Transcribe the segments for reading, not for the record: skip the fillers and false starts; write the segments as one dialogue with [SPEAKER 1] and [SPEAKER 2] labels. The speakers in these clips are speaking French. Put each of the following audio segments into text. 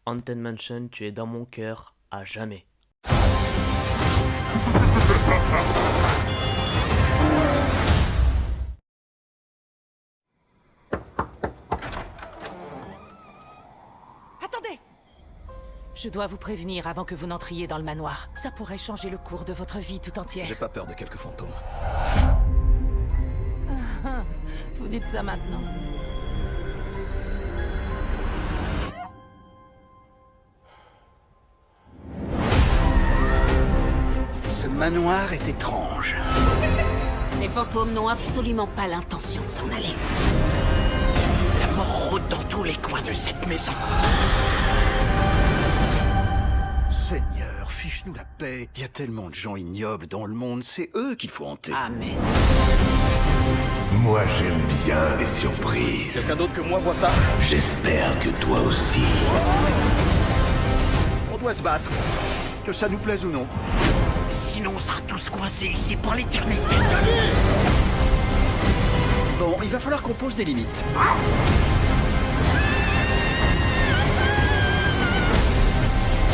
[SPEAKER 1] Haunted Mansion, tu es dans mon cœur à jamais.
[SPEAKER 2] Attendez! Je dois vous prévenir avant que vous n'entriez dans le manoir. Ça pourrait changer le cours de votre vie tout entière.
[SPEAKER 3] J'ai pas peur de quelques fantômes.
[SPEAKER 2] Vous dites ça maintenant.
[SPEAKER 4] Ce manoir est étrange.
[SPEAKER 5] Ces fantômes n'ont absolument pas l'intention de s'en aller.
[SPEAKER 4] La mort rôde dans tous les coins de cette maison.
[SPEAKER 3] Seigneur, fiche-nous la paix. Il y a tellement de gens ignobles dans le monde, c'est eux qu'il faut hanter.
[SPEAKER 5] Amen.
[SPEAKER 6] Moi, j'aime bien les surprises.
[SPEAKER 3] Quelqu'un d'autre que moi voit ça?
[SPEAKER 6] J'espère que toi aussi.
[SPEAKER 3] On doit se battre. Que ça nous plaise ou non.
[SPEAKER 4] Sinon, on sera tous coincés ici pour l'éternité.
[SPEAKER 3] Bon, il va falloir qu'on pose des limites.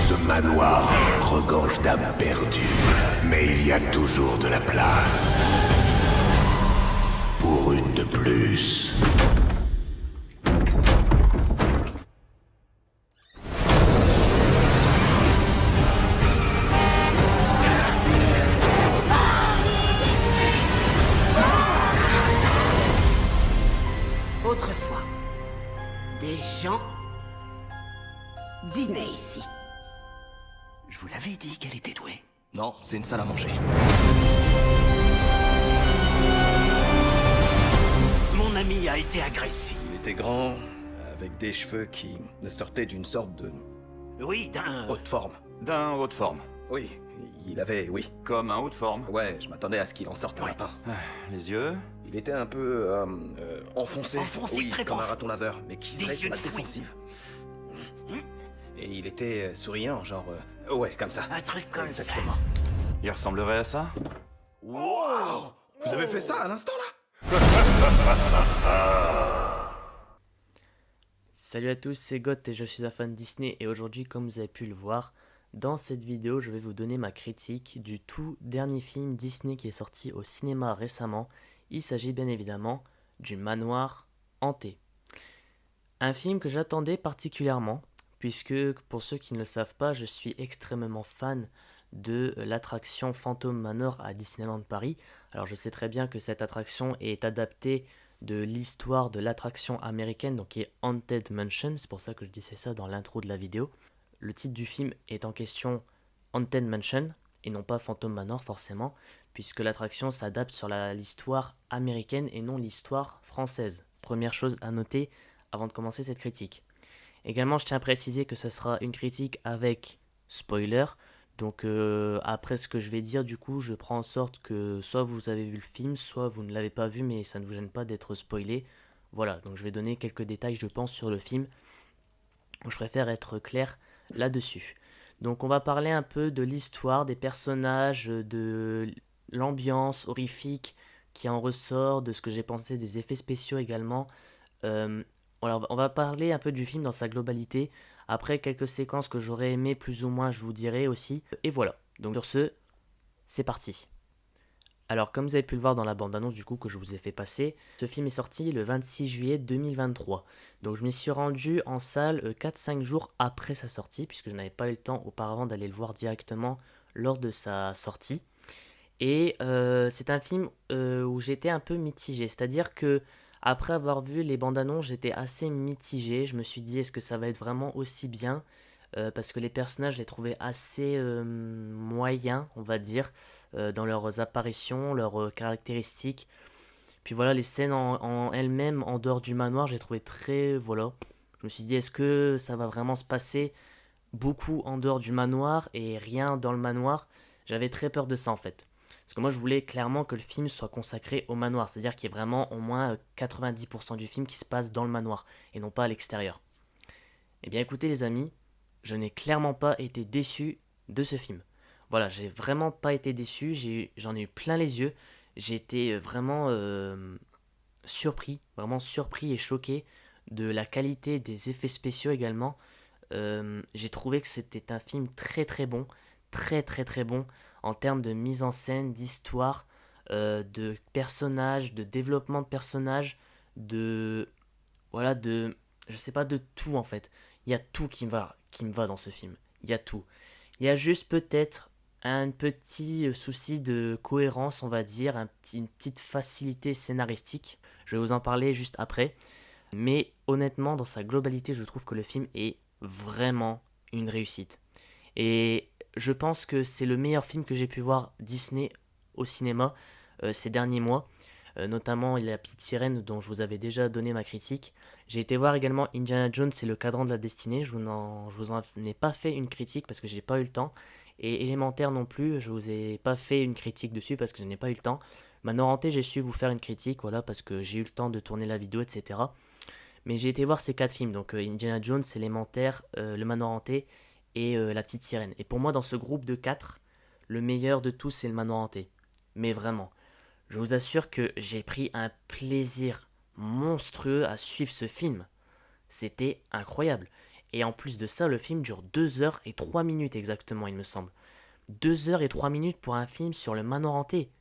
[SPEAKER 6] Ce manoir regorge d'âmes perdues. Mais il y a toujours de la place. Pour une de plus.
[SPEAKER 5] Autrefois, des gens dînaient ici.
[SPEAKER 3] Je vous l'avais dit qu'elle était douée. Non, c'est une salle à manger.
[SPEAKER 4] Mon ami a été agressé.
[SPEAKER 3] Il était grand, avec des cheveux qui sortaient d'une sorte de
[SPEAKER 4] Oui, d'un...
[SPEAKER 3] haute forme.
[SPEAKER 7] D'un haut de forme.
[SPEAKER 3] Oui, il avait, oui.
[SPEAKER 7] Comme un haut de forme.
[SPEAKER 3] Ouais, je m'attendais à ce qu'il en sorte un lapin.
[SPEAKER 7] Les yeux.
[SPEAKER 3] Il était un peu enfoncé.
[SPEAKER 4] Enfoncé,
[SPEAKER 3] oui,
[SPEAKER 4] très
[SPEAKER 3] comme un
[SPEAKER 4] profond.
[SPEAKER 3] raton laveur, mais qui
[SPEAKER 4] Des
[SPEAKER 3] serait sur
[SPEAKER 4] yeux
[SPEAKER 3] la
[SPEAKER 4] de fouine.
[SPEAKER 3] défensive. Et il était souriant, genre... ouais, comme ça.
[SPEAKER 4] Un truc comme
[SPEAKER 3] Exactement.
[SPEAKER 7] Il ressemblerait à ça.
[SPEAKER 3] Wow! Vous avez fait ça à l'instant, là?
[SPEAKER 1] Salut à tous, c'est Goth et je suis un fan Disney et aujourd'hui, comme vous avez pu le voir, dans cette vidéo, je vais vous donner ma critique du tout dernier film Disney qui est sorti au cinéma récemment. Il s'agit bien évidemment du Manoir hanté. Un film que j'attendais particulièrement, puisque pour ceux qui ne le savent pas, je suis extrêmement fan de l'attraction Phantom Manor à Disneyland Paris. Alors je sais très bien que cette attraction est adaptée de l'histoire de l'attraction américaine, donc qui est Haunted Mansion, c'est pour ça que je disais ça dans l'intro de la vidéo. Le titre du film est en question Haunted Mansion, et non pas Phantom Manor forcément, puisque l'attraction s'adapte sur l'histoire américaine et non l'histoire française. Première chose à noter avant de commencer cette critique. Également, je tiens à préciser que ce sera une critique avec spoiler, donc après ce que je vais dire, du coup, je prends en sorte que soit vous avez vu le film, soit vous ne l'avez pas vu, mais ça ne vous gêne pas d'être spoilé. Voilà, donc je vais donner quelques détails, je pense, sur le film. Je préfère être clair là-dessus. Donc on va parler un peu de l'histoire, des personnages, de l'ambiance horrifique qui en ressort, de ce que j'ai pensé des effets spéciaux également. Alors, on va parler un peu du film dans sa globalité. Après, quelques séquences que j'aurais aimé plus ou moins, je vous dirai aussi. Et voilà. Donc sur ce, c'est parti. Alors, comme vous avez pu le voir dans la bande-annonce du coup que je vous ai fait passer, ce film est sorti le 26 juillet 2023. Donc je m'y suis rendu en salle 4-5 jours après sa sortie, puisque je n'avais pas eu le temps auparavant d'aller le voir directement lors de sa sortie. Et c'est un film où j'étais un peu mitigé, c'est-à-dire que après avoir vu les bandes annonces, j'étais assez mitigé. Je me suis dit, est-ce que ça va être vraiment aussi bien? Parce que les personnages, je les trouvais assez moyens, on va dire, dans leurs apparitions, leurs caractéristiques. Puis voilà, les scènes en elles-mêmes, en dehors du manoir, j'ai trouvé très... Voilà. Je me suis dit, est-ce que ça va vraiment se passer beaucoup en dehors du manoir et rien dans le manoir? J'avais très peur de ça en fait. Parce que moi je voulais clairement que le film soit consacré au manoir, c'est-à-dire qu'il y ait vraiment au moins 90% du film qui se passe dans le manoir et non pas à l'extérieur. Eh bien écoutez les amis, je n'ai clairement pas été déçu de ce film. Voilà, j'ai vraiment pas été déçu, j'en ai eu plein les yeux, j'ai été vraiment surpris et choqué de la qualité des effets spéciaux également. J'ai trouvé que c'était un film très très bon, très très très bon en termes de mise en scène, d'histoire, de personnages, de développement de personnages, de voilà, je sais pas, de tout en fait. Il y a tout qui me va dans ce film. Il y a tout. Il y a juste peut-être un petit souci de cohérence, on va dire, une petite facilité scénaristique. Je vais vous en parler juste après. Mais honnêtement, dans sa globalité, je trouve que le film est vraiment une réussite. Et je pense que c'est le meilleur film que j'ai pu voir Disney au cinéma ces derniers mois. Notamment La Petite Sirène dont je vous avais déjà donné ma critique. J'ai été voir également Indiana Jones et le Cadran de la Destinée. Je vous en ai pas fait une critique parce que j'ai pas eu le temps. Et Élémentaire non plus, je vous ai pas fait une critique dessus parce que je n'ai pas eu le temps. Manoir Hanté, j'ai su vous faire une critique, voilà, parce que j'ai eu le temps de tourner la vidéo, etc. Mais j'ai été voir ces 4 films, donc Indiana Jones, Élémentaire, Le Manoir Hanté et La Petite Sirène. Et pour moi, dans ce groupe de 4, le meilleur de tous, c'est Le Manoir Hanté. Mais vraiment, je vous assure que j'ai pris un plaisir monstrueux à suivre ce film. C'était incroyable. Et en plus de ça, le film dure 2 heures et 3 minutes exactement, il me semble. 2 heures et 3 minutes pour un film sur le Manoir Hanté.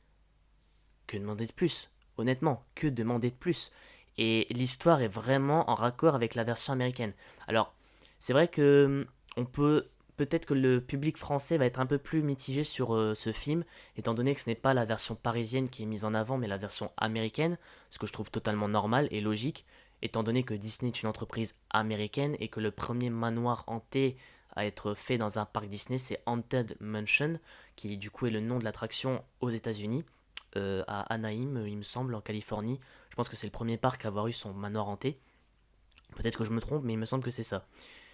[SPEAKER 1] Que demander de plus? Honnêtement, que demander de plus? Et l'histoire est vraiment en raccord avec la version américaine. Alors, c'est vrai que on peut peut-être que le public français va être un peu plus mitigé sur ce film, étant donné que ce n'est pas la version parisienne qui est mise en avant, mais la version américaine, ce que je trouve totalement normal et logique, étant donné que Disney est une entreprise américaine et que le premier manoir hanté à être fait dans un parc Disney, c'est Haunted Mansion, qui du coup est le nom de l'attraction aux États-Unis, à Anaheim, il me semble, en Californie. Je pense que c'est le premier parc à avoir eu son manoir hanté. Peut-être que je me trompe, mais il me semble que c'est ça.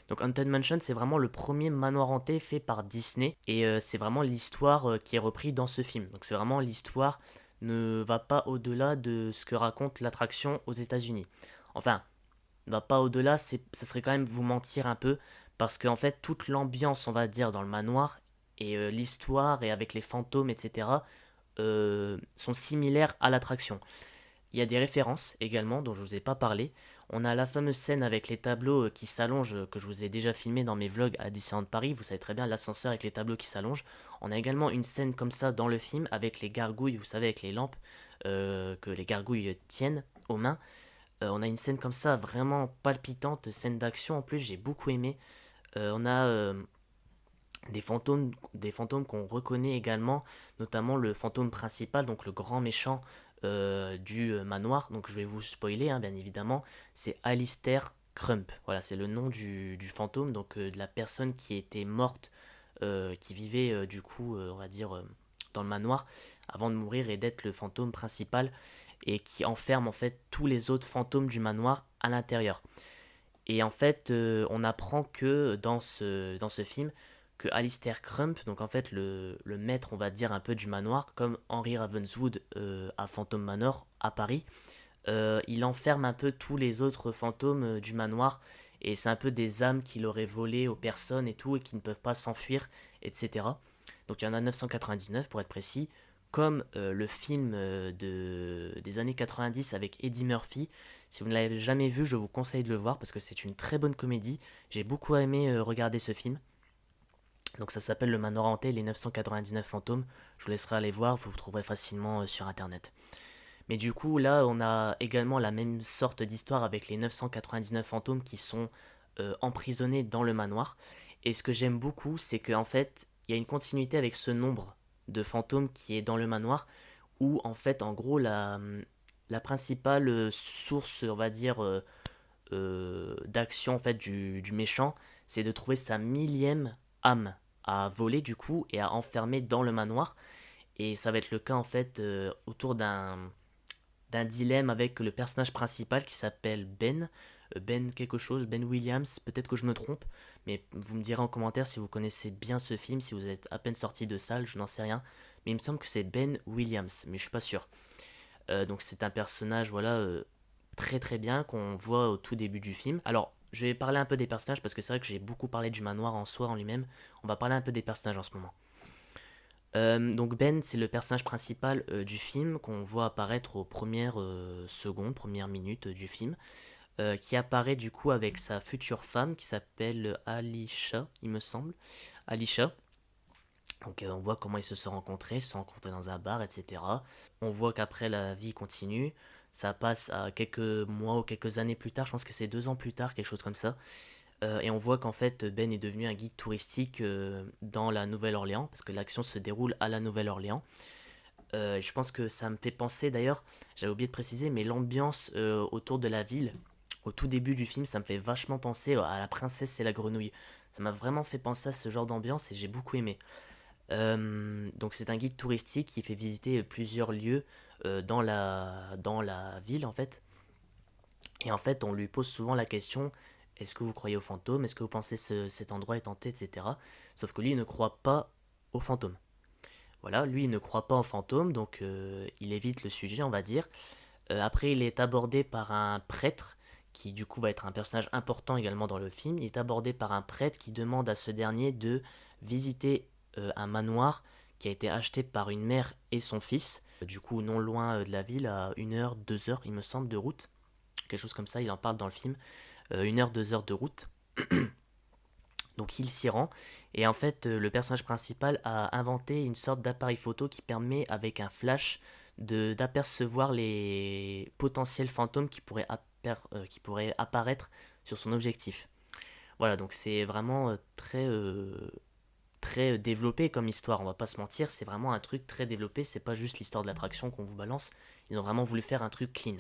[SPEAKER 1] Donc Haunted Mansion, c'est vraiment le premier manoir hanté fait par Disney, et c'est vraiment l'histoire qui est reprise dans ce film. Donc c'est vraiment l'histoire ne va pas au-delà de ce que raconte l'attraction aux États-Unis. Enfin, ne va pas au-delà, ça serait quand même vous mentir un peu, parce qu'en fait toute l'ambiance, on va dire, dans le manoir et l'histoire et avec les fantômes, etc. Sont similaires à l'attraction. Il y a des références également dont je ne vous ai pas parlé. On a la fameuse scène avec les tableaux qui s'allongent, que je vous ai déjà filmé dans mes vlogs à Disneyland Paris. Vous savez très bien, l'ascenseur avec les tableaux qui s'allongent. On a également une scène comme ça dans le film avec les gargouilles, vous savez, avec les lampes que les gargouilles tiennent aux mains. On a une scène comme ça vraiment palpitante, scène d'action en plus, j'ai beaucoup aimé. On a des fantômes qu'on reconnaît également, notamment le fantôme principal, donc le grand méchant du manoir. Donc je vais vous spoiler, hein, bien évidemment, c'est Alistair Crump. Voilà, c'est le nom du fantôme, donc de la personne qui était morte, qui vivait du coup, on va dire, dans le manoir avant de mourir et d'être le fantôme principal et qui enferme en fait tous les autres fantômes du manoir à l'intérieur. Et en fait, on apprend que dans ce film, que Alistair Crump, donc en fait le maître, on va dire, un peu du manoir, comme Henry Ravenswood à Phantom Manor à Paris, il enferme un peu tous les autres fantômes du manoir, et c'est un peu des âmes qu'il aurait volées aux personnes et tout, et qui ne peuvent pas s'enfuir, etc. Donc il y en a 999 pour être précis, comme le film des années 90 avec Eddie Murphy. Si vous ne l'avez jamais vu, je vous conseille de le voir parce que c'est une très bonne comédie. J'ai beaucoup aimé regarder ce film. Donc ça s'appelle Le Manoir Hanté, les 999 fantômes. Je vous laisserai aller voir, vous le trouverez facilement sur internet. Mais du coup, là, on a également la même sorte d'histoire avec les 999 fantômes qui sont emprisonnés dans le manoir. Et ce que j'aime beaucoup, c'est qu'en fait, il y a une continuité avec ce nombre de fantômes qui est dans le manoir, où en fait, en gros, la principale source, on va dire, d'action en fait du méchant, c'est de trouver sa millième âme à voler du coup et à enfermer dans le manoir. Et ça va être le cas en fait autour d'un dilemme avec le personnage principal qui s'appelle Ben quelque chose, Ben Williams, peut-être que je me trompe, mais vous me direz en commentaire si vous connaissez bien ce film, si vous êtes à peine sorti de salle, je n'en sais rien, mais il me semble que c'est Ben Williams, mais je suis pas sûr. Donc c'est un personnage, voilà, très très bien qu'on voit au tout début du film. Alors, je vais parler un peu des personnages parce que c'est vrai que j'ai beaucoup parlé du manoir en soi en lui-même. On va parler un peu des personnages en ce moment. Donc Ben, c'est le personnage principal du film qu'on voit apparaître aux premières secondes, premières minutes du film. qui apparaît du coup avec sa future femme qui s'appelle Alicia, il me semble. Alicia. Donc on voit comment ils se sont rencontrés, ils se sont rencontrés dans un bar, etc. On voit qu'après la vie continue, ça passe à quelques mois ou quelques années plus tard, je pense que c'est 2 ans plus tard, quelque chose comme ça. Et on voit qu'en fait Ben est devenu un guide touristique dans la Nouvelle-Orléans, parce que l'action se déroule à la Nouvelle-Orléans. Je pense que ça me fait penser d'ailleurs, j'avais oublié de préciser, mais l'ambiance autour de la ville, au tout début du film, ça me fait vachement penser à La Princesse et la Grenouille. Ça m'a vraiment fait penser à ce genre d'ambiance et j'ai beaucoup aimé. Donc c'est un guide touristique qui fait visiter plusieurs lieux dans la ville en fait. Et en fait on lui pose souvent la question, est-ce que vous croyez aux fantômes? Est-ce que vous pensez cet endroit est hanté, etc. Sauf que lui il ne croit pas aux fantômes. Voilà, lui il ne croit pas aux fantômes, donc il évite le sujet on va dire. Après il est abordé par un prêtre, qui du coup va être un personnage important également dans le film. Il est abordé par un prêtre qui demande à ce dernier de visiter un manoir qui a été acheté par une mère et son fils, du coup non loin de la ville, à 1 heure, 2 heures il me semble de route, quelque chose comme ça, il en parle dans le film, 1 heure, 2 heures de route. Donc il s'y rend, et en fait le personnage principal a inventé une sorte d'appareil photo qui permet avec un flash d'apercevoir les potentiels fantômes qui pourraient apparaître sur son objectif. Voilà, donc c'est vraiment très développé comme histoire, on va pas se mentir, c'est vraiment un truc très développé, c'est pas juste l'histoire de l'attraction qu'on vous balance, ils ont vraiment voulu faire un truc clean.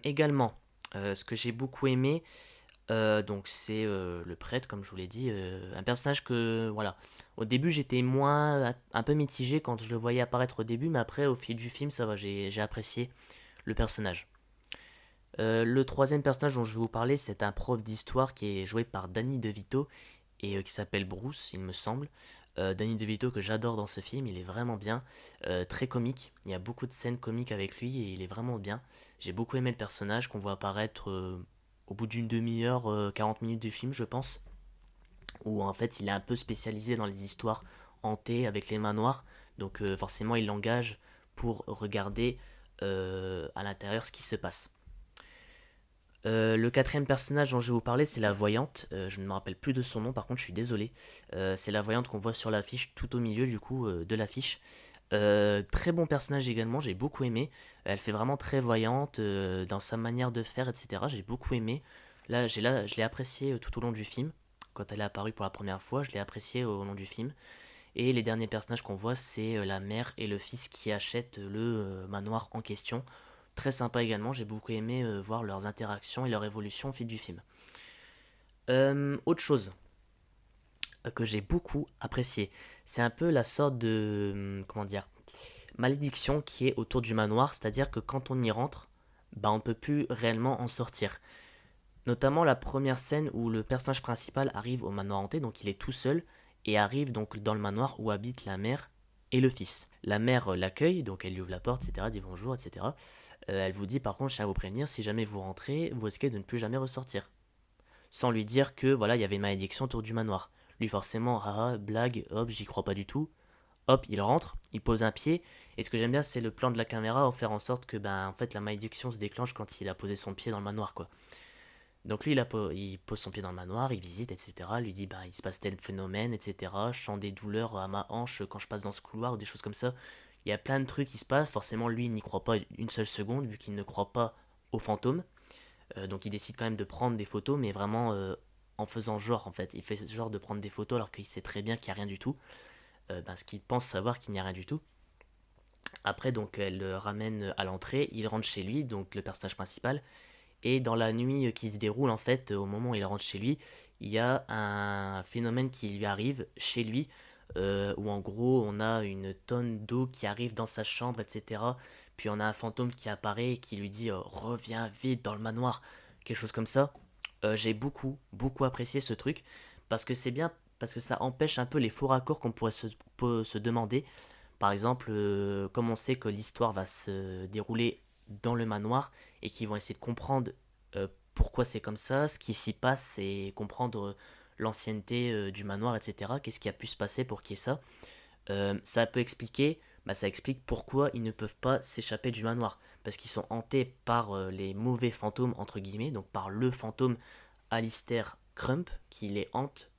[SPEAKER 1] Également, ce que j'ai beaucoup aimé, donc c'est le prêtre, comme je vous l'ai dit, un personnage que, voilà, au début j'étais un peu mitigé quand je le voyais apparaître au début, mais après au fil du film ça va, j'ai apprécié le personnage. Le troisième personnage dont je vais vous parler, c'est un prof d'histoire qui est joué par Danny DeVito et qui s'appelle Bruce, il me semble. Danny DeVito que j'adore dans ce film, il est vraiment bien, très comique, il y a beaucoup de scènes comiques avec lui et il est vraiment bien. J'ai beaucoup aimé le personnage qu'on voit apparaître au bout d'une demi-heure, 40 minutes du film je pense, où en fait il est un peu spécialisé dans les histoires hantées avec les manoirs, donc forcément il l'engage pour regarder à l'intérieur ce qui se passe. Le quatrième personnage dont je vais vous parler, c'est la voyante. Je ne me rappelle plus de son nom, par contre, je suis désolé. C'est la voyante qu'on voit sur l'affiche, tout au milieu du coup de l'affiche. Très bon personnage également, j'ai beaucoup aimé. Elle fait vraiment très voyante dans sa manière de faire, etc. J'ai beaucoup aimé. Je l'ai apprécié tout au long du film. Quand elle est apparue pour la première fois, je l'ai apprécié au long du film. Et les derniers personnages qu'on voit, c'est la mère et le fils qui achètent le manoir en question. Très sympa également, j'ai beaucoup aimé voir leurs interactions et leur évolution au fil du film. Autre chose que j'ai beaucoup apprécié, c'est un peu la sorte de, comment dire, malédiction qui est autour du manoir, c'est-à-dire que quand on y rentre, bah on peut plus réellement en sortir. Notamment la première scène où le personnage principal arrive au manoir hanté, donc il est tout seul, et arrive donc dans le manoir où habite la mère et le fils. La mère l'accueille, donc elle lui ouvre la porte, etc., dit bonjour, etc. Elle vous dit par contre, je tiens à vous prévenir, si jamais vous rentrez, vous risquez de ne plus jamais ressortir. Sans lui dire que voilà, il y avait une malédiction autour du manoir. Lui forcément, haha, blague, hop, j'y crois pas du tout. Hop, il rentre, il pose un pied, et ce que j'aime bien, c'est le plan de la caméra, en faire en sorte que en fait, la malédiction se déclenche quand il a posé son pied dans le manoir, quoi. Donc lui, il pose son pied dans le manoir, il visite, etc. Lui dit, il se passe tel phénomène, etc. Je sens des douleurs à ma hanche quand je passe dans ce couloir, ou des choses comme ça. Il y a plein de trucs qui se passent. Forcément, lui, il n'y croit pas une seule seconde, vu qu'il ne croit pas aux fantômes. Donc il décide quand même de prendre des photos, mais vraiment en faisant genre, en fait. Il fait ce genre de prendre des photos alors qu'il sait très bien qu'il n'y a rien du tout. Parce qu'il pense savoir qu'il n'y a rien du tout. Après, donc, elle le ramène à l'entrée, il rentre chez lui, donc le personnage principal. Et dans la nuit qui se déroule, en fait, au moment où il rentre chez lui, il y a un phénomène qui lui arrive chez lui, où en gros, on a une tonne d'eau qui arrive dans sa chambre, etc. Puis on a un fantôme qui apparaît et qui lui dit reviens vite dans le manoir, quelque chose comme ça. J'ai beaucoup apprécié ce truc, parce que c'est bien, parce que ça empêche un peu les faux raccords qu'on pourrait se demander. Par exemple, comme on sait que l'histoire va se dérouler dans le manoir et qu'ils vont essayer de comprendre pourquoi c'est comme ça, ce qui s'y passe et comprendre l'ancienneté du manoir, etc. Qu'est-ce qui a pu se passer pour qu'il y ait ça. Ça peut expliquer, ça explique pourquoi ils ne peuvent pas s'échapper du manoir. parce qu'ils sont hantés par les mauvais fantômes, entre guillemets, donc par le fantôme Alistair Crump, qui les hante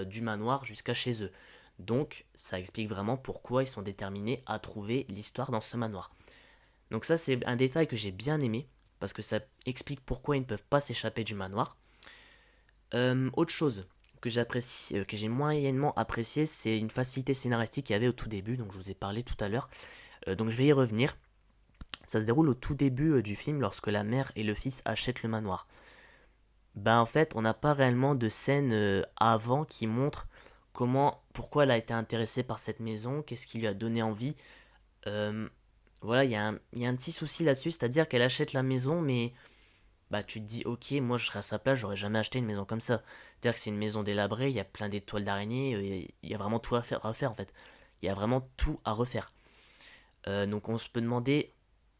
[SPEAKER 1] du manoir jusqu'à chez eux. Donc ça explique vraiment pourquoi ils sont déterminés à trouver l'histoire dans ce manoir. Donc ça c'est un détail que j'ai bien aimé, parce que ça explique pourquoi ils ne peuvent pas s'échapper du manoir. Autre chose que j'apprécie, que j'ai moyennement apprécié, c'est une facilité scénaristique qu'il y avait au tout début, donc je vous ai parlé tout à l'heure. Donc je vais y revenir. Ça se déroule au tout début du film, lorsque la mère et le fils achètent le manoir. Ben en fait, on n'a pas réellement de scène avant qui montre pourquoi elle a été intéressée par cette maison, qu'est-ce qui lui a donné envie. Euh, voilà, il y a un petit souci là-dessus, c'est-à-dire qu'elle achète la maison, mais bah tu te dis, ok, moi je serais à sa place, j'aurais jamais acheté une maison comme ça. C'est-à-dire que c'est une maison délabrée, il y a plein d'étoiles d'araignée, il y a vraiment tout à faire en fait. Il y a vraiment tout à refaire. Donc on se peut demander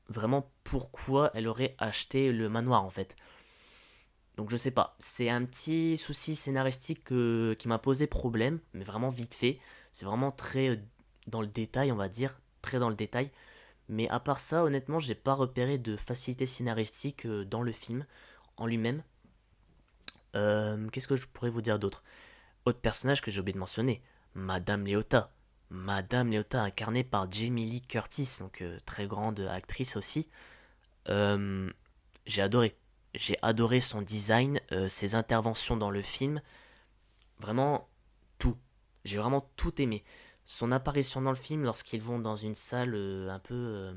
[SPEAKER 1] vraiment pourquoi elle aurait acheté le manoir en fait. Donc je sais pas, c'est un petit souci scénaristique qui m'a posé problème, mais vraiment vite fait. C'est vraiment très dans le détail, on va dire, très dans le détail. Mais à part ça, honnêtement, j'ai pas repéré de facilité scénaristique dans le film en lui-même. Qu'est-ce que je pourrais vous dire d'autre? Autre personnage que j'ai oublié de mentionner, Madame Leota. Madame Leota incarnée par Jamie Lee Curtis, donc très grande actrice aussi. Euh, j'ai adoré. J'ai adoré son design, ses interventions dans le film. Vraiment tout. J'ai vraiment tout aimé. Son apparition dans le film lorsqu'ils vont dans une salle un peu...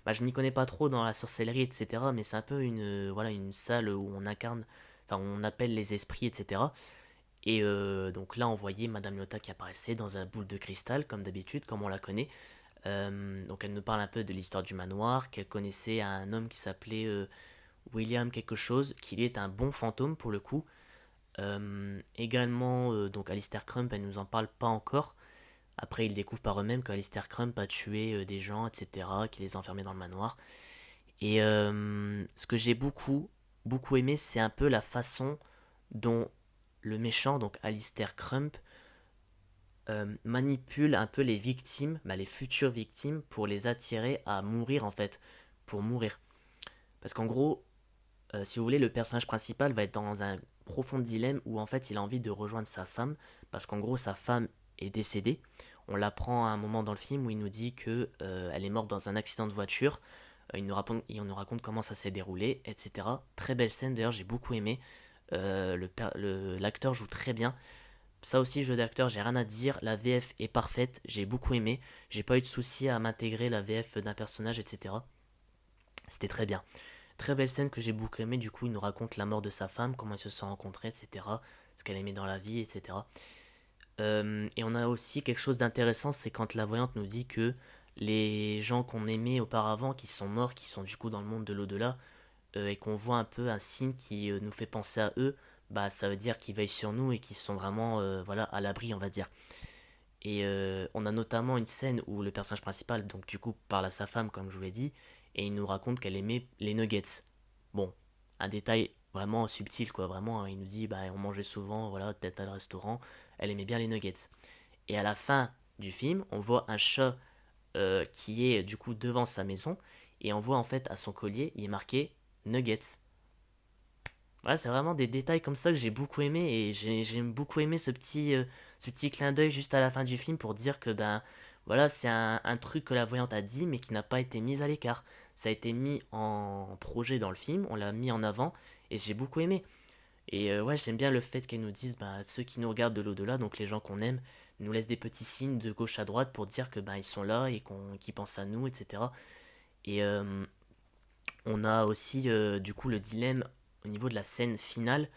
[SPEAKER 1] bah, je m'y connais pas trop dans la sorcellerie, etc. Mais c'est un peu voilà, une salle où on incarne... Enfin, on appelle les esprits, etc. Et donc là, on voyait Madame Leota qui apparaissait dans un boule de cristal, comme d'habitude, comme on la connaît. Donc elle nous parle un peu de l'histoire du manoir, qu'elle connaissait un homme qui s'appelait William quelque chose, qui lui est un bon fantôme pour le coup. Également, donc Alistair Crump, elle nous en parle pas encore. Après, ils découvrent par eux-mêmes qu'Alistair Crump a tué des gens, etc., qui les a enfermés dans le manoir. Et ce que j'ai beaucoup aimé, c'est un peu la façon dont le méchant, donc Alistair Crump, manipule un peu les victimes, bah, les futures victimes, pour les attirer à mourir en fait, pour mourir. Parce qu'en gros, si vous voulez, le personnage principal va être dans un profond dilemme où en fait il a envie de rejoindre sa femme, parce qu'en gros sa femme est décédée. On l'apprend à un moment dans le film où il nous dit que elle est morte dans un accident de voiture. On nous raconte comment ça s'est déroulé, etc. Très belle scène d'ailleurs, j'ai beaucoup aimé. L'acteur joue très bien. Ça aussi, jeu d'acteur, j'ai rien à dire. La VF est parfaite, j'ai beaucoup aimé. J'ai pas eu de souci à m'intégrer la VF d'un personnage, etc. C'était très bien. Très belle scène que j'ai beaucoup aimé. Du coup, il nous raconte la mort de sa femme, comment ils se sont rencontrés, etc. Ce qu'elle aimait dans la vie, etc. Et on a aussi quelque chose d'intéressant, c'est quand la voyante nous dit que les gens qu'on aimait auparavant, qui sont morts, qui sont du coup dans le monde de l'au-delà, et qu'on voit un peu un signe qui nous fait penser à eux, bah ça veut dire qu'ils veillent sur nous et qu'ils sont vraiment voilà, à l'abri, on va dire. Et on a notamment une scène où le personnage principal, donc du coup, parle à sa femme, comme je vous l'ai dit, et il nous raconte qu'elle aimait les nuggets. Bon, un détail vraiment subtil, quoi. Vraiment, il nous dit, bah, on mangeait souvent, voilà, peut-être à le restaurant, elle aimait bien les nuggets. Et à la fin du film, on voit un chat qui est du coup devant sa maison, et on voit en fait à son collier, il est marqué nuggets. Voilà, c'est vraiment des détails comme ça que j'ai beaucoup aimé, et j'ai beaucoup aimé ce petit clin d'œil juste à la fin du film pour dire que ben voilà, c'est un truc que la voyante a dit mais qui n'a pas été mis à l'écart. Ça a été mis en projet dans le film, on l'a mis en avant et j'ai beaucoup aimé. Et ouais, j'aime bien le fait qu'elle nous dise ben, ceux qui nous regardent de l'au-delà, donc les gens qu'on aime, nous laissent des petits signes de gauche à droite pour dire que ben ils sont là et qu'ils pensent à nous, etc. Et on a aussi du coup le dilemme au niveau de la scène finale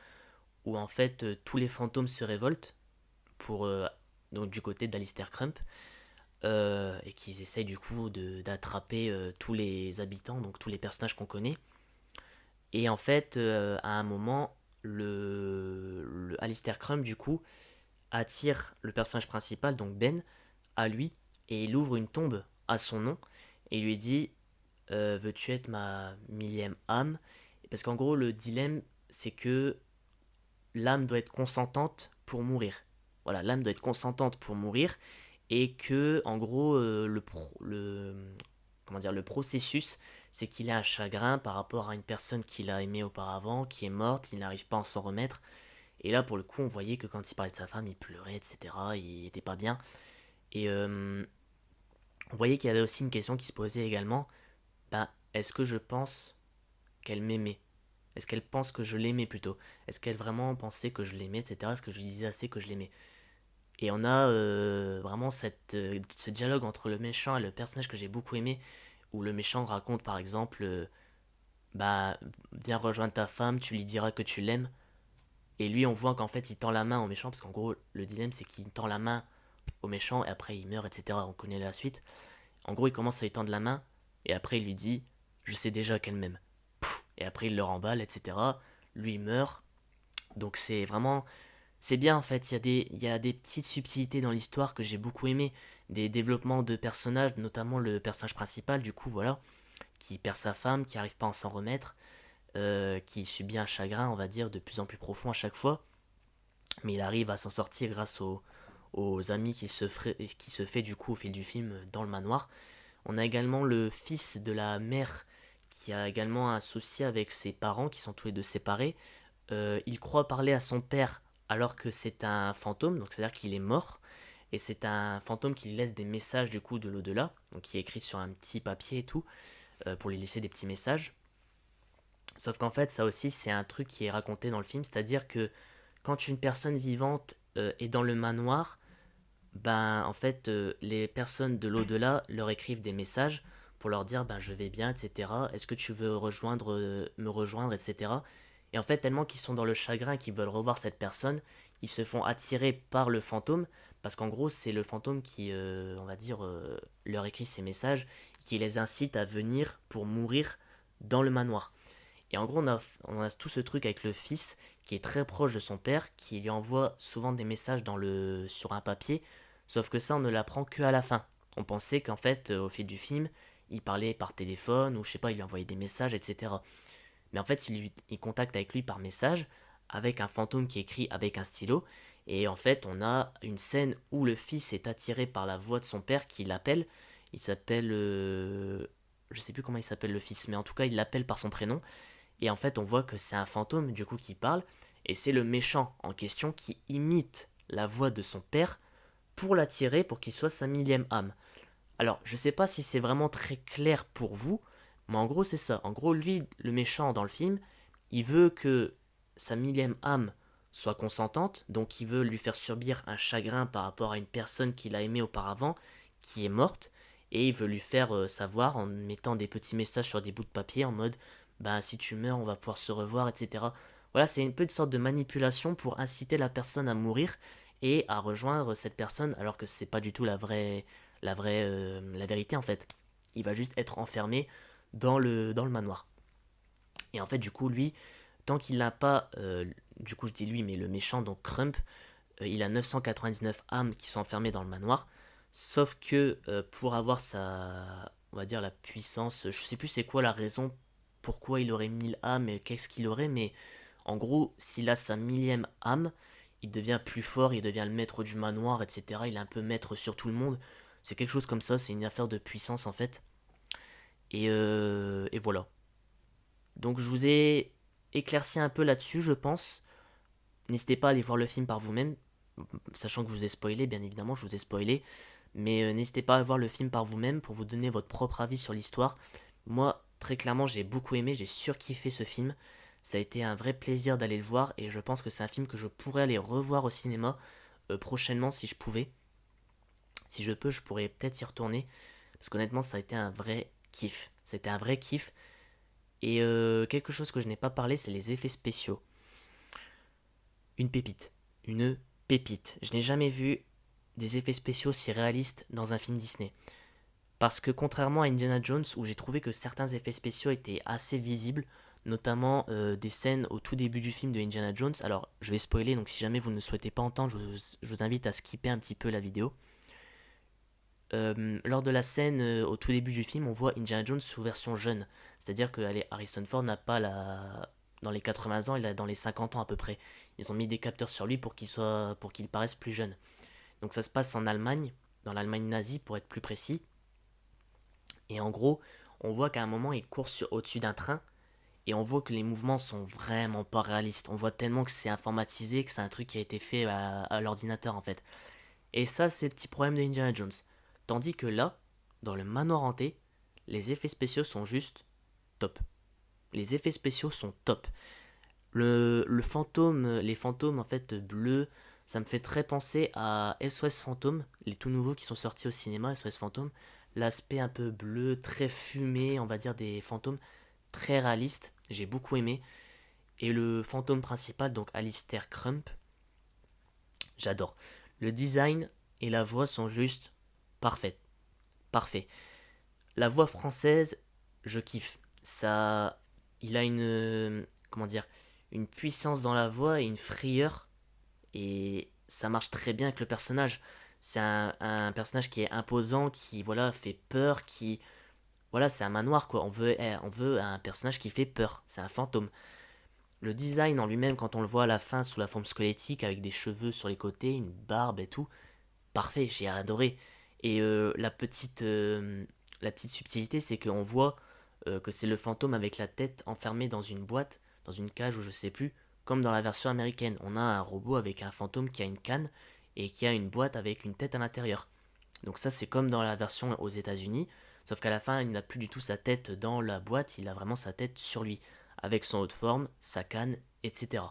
[SPEAKER 1] où en fait tous les fantômes se révoltent pour donc du côté d'Alistair Crump et qu'ils essayent du coup d'attraper tous les habitants, donc tous les personnages qu'on connaît. Et en fait à un moment le Alistair Crump du coup attire le personnage principal, donc Ben, à lui, et il ouvre une tombe à son nom et il lui dit veux-tu être ma millième âme? Parce qu'en gros, le dilemme, c'est que l'âme doit être consentante pour mourir. Voilà, l'âme doit être consentante pour mourir, et que, en gros, comment dire, le processus, c'est qu'il a un chagrin par rapport à une personne qu'il a aimée auparavant, qui est morte, il n'arrive pas à s'en remettre. Et là, pour le coup, on voyait que quand il parlait de sa femme, il pleurait, etc. Il était pas bien. Et on voyait qu'il y avait aussi une question qui se posait également. Ben, est-ce que je pense qu'elle m'aimait? Est-ce qu'elle pense que je l'aimais plutôt? Est-ce qu'elle vraiment pensait que je l'aimais, etc. Est-ce que je lui disais assez que je l'aimais? Et on a vraiment ce dialogue entre le méchant et le personnage que j'ai beaucoup aimé, où le méchant raconte par exemple, bah, viens rejoindre ta femme, tu lui diras que tu l'aimes. Et lui, on voit qu'en fait, il tend la main au méchant, parce qu'en gros, le dilemme, c'est qu'il tend la main au méchant, et après, il meurt, etc. On connaît la suite. En gros, il commence à lui tendre la main, et après, il lui dit, je sais déjà qu'elle m'aime. Et après, il le remballe, etc. Lui, il meurt. Donc, c'est vraiment... C'est bien, en fait. Il y a des petites subtilités dans l'histoire que j'ai beaucoup aimé. Des développements de personnages, notamment le personnage principal, du coup, voilà, qui perd sa femme, qui n'arrive pas à s'en remettre, qui subit un chagrin, on va dire, de plus en plus profond à chaque fois. Mais il arrive à s'en sortir grâce aux amis qui se fait du coup au fil du film dans le manoir. On a également le fils de la mère qui a également un souci avec ses parents qui sont tous les deux séparés. Il croit parler à son père alors que c'est un fantôme, donc c'est-à-dire qu'il est mort. Et c'est un fantôme qui lui laisse des messages du coup de l'au-delà, donc qui est écrit sur un petit papier et tout, pour lui laisser des petits messages. Sauf qu'en fait, ça aussi, c'est un truc qui est raconté dans le film, c'est-à-dire que quand une personne vivante est dans le manoir, ben en fait, les personnes de l'au-delà leur écrivent des messages pour leur dire ben je vais bien, etc. Est-ce que tu veux me rejoindre, etc. Et en fait, tellement qu'ils sont dans le chagrin, qu'ils veulent revoir cette personne, ils se font attirer par le fantôme, parce qu'en gros, c'est le fantôme qui, on va dire, leur écrit ces messages, qui les incite à venir pour mourir dans le manoir. Et en gros, on a tout ce truc avec le fils qui est très proche de son père, qui lui envoie souvent des messages sur un papier, sauf que ça, on ne l'apprend que à la fin. On pensait qu'en fait, au fil du film, il parlait par téléphone, ou je sais pas, il lui envoyait des messages, etc. Mais en fait, il contacte avec lui par message, avec un fantôme qui écrit avec un stylo, et en fait, on a une scène où le fils est attiré par la voix de son père qui l'appelle. Il s'appelle... je sais plus comment il s'appelle le fils, mais en tout cas, il l'appelle par son prénom. Et en fait, on voit que c'est un fantôme, du coup, qui parle. Et c'est le méchant en question qui imite la voix de son père pour l'attirer, pour qu'il soit sa millième âme. Alors, je sais pas si c'est vraiment très clair pour vous, mais en gros, c'est ça. En gros, lui, le méchant dans le film, il veut que sa millième âme soit consentante, donc il veut lui faire subir un chagrin par rapport à une personne qu'il a aimée auparavant, qui est morte, et il veut lui faire savoir en mettant des petits messages sur des bouts de papier en mode ben si tu meurs on va pouvoir se revoir, etc. Voilà, c'est une petite sorte de manipulation pour inciter la personne à mourir et à rejoindre cette personne alors que c'est pas du tout la vérité en fait. Il va juste être enfermé dans le manoir. Et en fait du coup lui, tant qu'il n'a pas, du coup je dis lui mais le méchant donc Crump, il a 999 âmes qui sont enfermées dans le manoir. Sauf que pour avoir on va dire la puissance, je sais plus c'est quoi la raison pourquoi il aurait 1000 âmes et qu'est-ce qu'il aurait, mais en gros, s'il a sa millième âme, il devient plus fort, il devient le maître du manoir, etc. Il est un peu maître sur tout le monde. C'est quelque chose comme ça, c'est une affaire de puissance en fait. Et voilà. Donc je vous ai éclairci un peu là-dessus, je pense. N'hésitez pas à aller voir le film par vous-même, sachant que je vous ai spoilé, bien évidemment, je vous ai spoilé. Mais n'hésitez pas à voir le film par vous-même pour vous donner votre propre avis sur l'histoire. Moi, très clairement, j'ai beaucoup aimé, j'ai surkiffé ce film. Ça a été un vrai plaisir d'aller le voir et je pense que c'est un film que je pourrais aller revoir au cinéma prochainement si je pouvais. Si je peux, je pourrais peut-être y retourner parce qu'honnêtement, ça a été un vrai kiff. C'était un vrai kiff. Et quelque chose que je n'ai pas parlé, c'est les effets spéciaux. Une pépite. Une pépite. Je n'ai jamais vu des effets spéciaux si réalistes dans un film Disney. Parce que contrairement à Indiana Jones, où j'ai trouvé que certains effets spéciaux étaient assez visibles, notamment des scènes au tout début du film de Indiana Jones, alors je vais spoiler, donc si jamais vous ne souhaitez pas entendre, je vous invite à skipper un petit peu la vidéo. Lors de la scène au tout début du film, on voit Indiana Jones sous version jeune, c'est-à-dire que Harrison Ford n'a pas dans les 80 ans, il a dans les 50 ans à peu près. Ils ont mis des capteurs sur lui pour qu'il paraisse plus jeune. Donc ça se passe en Allemagne, dans l'Allemagne nazie pour être plus précis. Et en gros, on voit qu'à un moment il court au-dessus d'un train et on voit que les mouvements sont vraiment pas réalistes. On voit tellement que c'est informatisé, que c'est un truc qui a été fait à l'ordinateur en fait. Et ça, c'est le petit problème de Indiana Jones. Tandis que là, dans le manoir hanté, les effets spéciaux sont juste top. Les effets spéciaux sont top. Le fantôme, les fantômes en fait bleus, ça me fait très penser à SOS Fantôme, les tout nouveaux qui sont sortis au cinéma, SOS Fantôme. L'aspect un peu bleu, très fumé, on va dire des fantômes très réalistes, j'ai beaucoup aimé. Et le fantôme principal, donc Alistair Crump, j'adore. Le design et la voix sont juste parfaits. Parfait. La voix française, je kiffe. Ça, il a comment dire, une puissance dans la voix et une frayeur. Et ça marche très bien avec le personnage. C'est un personnage qui est imposant, qui voilà fait peur, qui voilà c'est un manoir quoi. On veut un personnage qui fait peur. C'est un fantôme. Le design en lui-même, quand on le voit à la fin sous la forme squelettique avec des cheveux sur les côtés, une barbe et tout, parfait, j'ai adoré. Et la petite subtilité, c'est qu'on voit que c'est le fantôme avec la tête enfermée dans une boîte, dans une cage ou je sais plus, comme dans la version américaine. On a un robot avec un fantôme qui a une canne et qui a une boîte avec une tête à l'intérieur. Donc ça, c'est comme dans la version aux États-Unis, sauf qu'à la fin, il n'a plus du tout sa tête dans la boîte, il a vraiment sa tête sur lui, avec son haut de forme, sa canne, etc.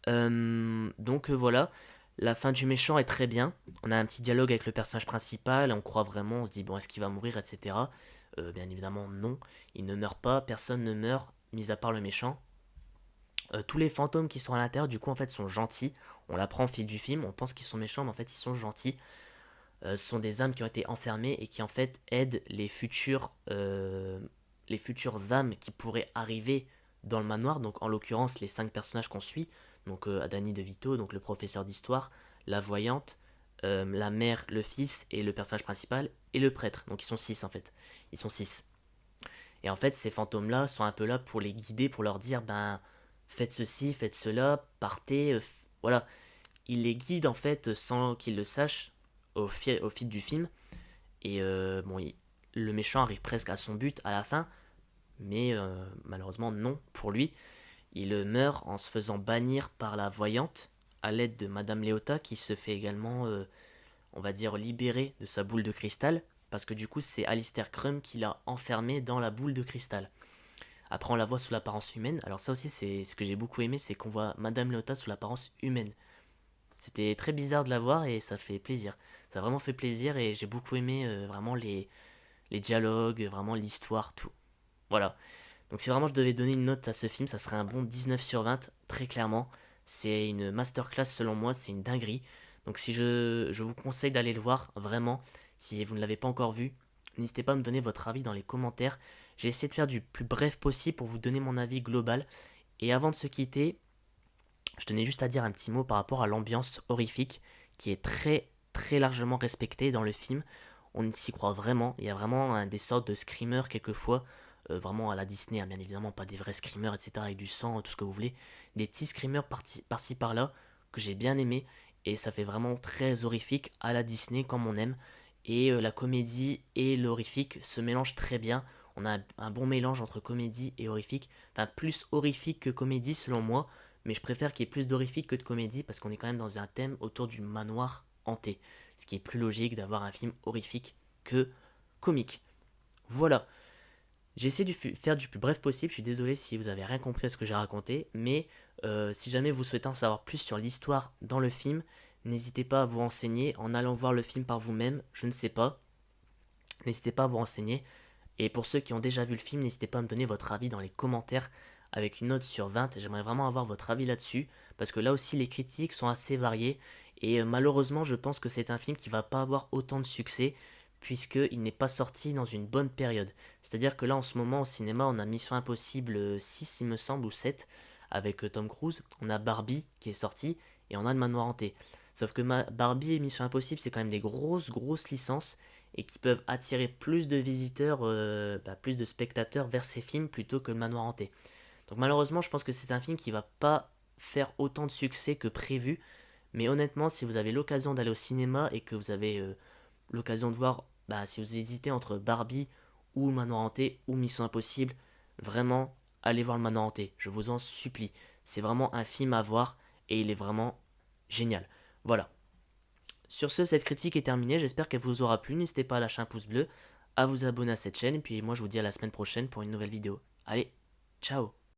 [SPEAKER 1] Voilà, la fin du méchant est très bien. On a un petit dialogue avec le personnage principal, on croit vraiment, on se dit bon est-ce qu'il va mourir, etc. Bien évidemment non, il ne meurt pas, personne ne meurt, mis à part le méchant. Tous les fantômes qui sont à l'intérieur du coup en fait sont gentils. On l'apprend au fil du film, on pense qu'ils sont méchants mais en fait ils sont gentils. Ce sont des âmes qui ont été enfermées et qui en fait aident les futures âmes qui pourraient arriver dans le manoir. Donc en l'occurrence les 5 personnages qu'on suit. Donc Danny DeVito, donc le professeur d'histoire, la voyante, la mère, le fils et le personnage principal et le prêtre. Donc ils sont 6 en fait. Ils sont 6. Et en fait ces fantômes-là sont un peu là pour les guider, pour leur dire ben faites ceci, faites cela, partez, voilà. Ils les guident en fait sans qu'ils le sachent au fil du film. Et le méchant arrive presque à son but à la fin, mais malheureusement non pour lui. Il meurt en se faisant bannir par la voyante à l'aide de Madame Léota qui se fait également, on va dire, libérer de sa boule de cristal parce que du coup c'est Alistair Crumb qui l'a enfermé dans la boule de cristal. Après on la voit sous l'apparence humaine. Alors ça aussi c'est ce que j'ai beaucoup aimé, c'est qu'on voit Madame Léota sous l'apparence humaine. C'était très bizarre de la voir et ça fait plaisir. Ça a vraiment fait plaisir et j'ai beaucoup aimé vraiment les dialogues, vraiment l'histoire, tout. Voilà. Donc si vraiment je devais donner une note à ce film, ça serait un bon 19 sur 20, très clairement. C'est une masterclass selon moi, c'est une dinguerie. Donc si je vous conseille d'aller le voir, vraiment, si vous ne l'avez pas encore vu, n'hésitez pas à me donner votre avis dans les commentaires. J'ai essayé de faire du plus bref possible pour vous donner mon avis global. Et avant de se quitter, je tenais juste à dire un petit mot par rapport à l'ambiance horrifique qui est très très largement respectée dans le film. On s'y croit vraiment, il y a vraiment des sortes de screamers quelquefois, vraiment à la Disney, hein, bien évidemment, pas des vrais screamers, etc., avec du sang, tout ce que vous voulez. Des petits screamers par-ci par-là que j'ai bien aimé et ça fait vraiment très horrifique à la Disney comme on aime. Et la comédie et l'horrifique se mélangent très bien. On a un bon mélange entre comédie et horrifique. Enfin, plus horrifique que comédie selon moi, mais je préfère qu'il y ait plus d'horrifique que de comédie parce qu'on est quand même dans un thème autour du manoir hanté. Ce qui est plus logique d'avoir un film horrifique que comique. Voilà. J'ai essayé de faire du plus bref possible, je suis désolé si vous avez rien compris à ce que j'ai raconté, mais si jamais vous souhaitez en savoir plus sur l'histoire dans le film, n'hésitez pas à vous renseigner en allant voir le film par vous-même, je ne sais pas. N'hésitez pas à vous renseigner. Et pour ceux qui ont déjà vu le film, n'hésitez pas à me donner votre avis dans les commentaires avec une note sur 20. J'aimerais vraiment avoir votre avis là-dessus, parce que là aussi les critiques sont assez variées. Et malheureusement, je pense que c'est un film qui va pas avoir autant de succès, puisqu'il n'est pas sorti dans une bonne période. C'est-à-dire que là, en ce moment, au cinéma, on a Mission Impossible 6, il me semble, ou 7, avec Tom Cruise. On a Barbie qui est sorti, et on a Le Manoir Hanté. Sauf que Barbie et Mission Impossible, c'est quand même des grosses licences, et qui peuvent attirer plus de visiteurs, plus de spectateurs vers ces films, plutôt que Le Manoir Hanté. Donc malheureusement, je pense que c'est un film qui va pas faire autant de succès que prévu. Mais honnêtement, si vous avez l'occasion d'aller au cinéma et que vous avez l'occasion de voir, si vous hésitez entre Barbie ou Le Manoir Hanté ou Mission Impossible. Vraiment, allez voir Le Manoir Hanté, je vous en supplie. C'est vraiment un film à voir et il est vraiment génial. Voilà. Sur ce, cette critique est terminée, j'espère qu'elle vous aura plu. N'hésitez pas à lâcher un pouce bleu, à vous abonner à cette chaîne, et puis moi je vous dis à la semaine prochaine pour une nouvelle vidéo. Allez, ciao!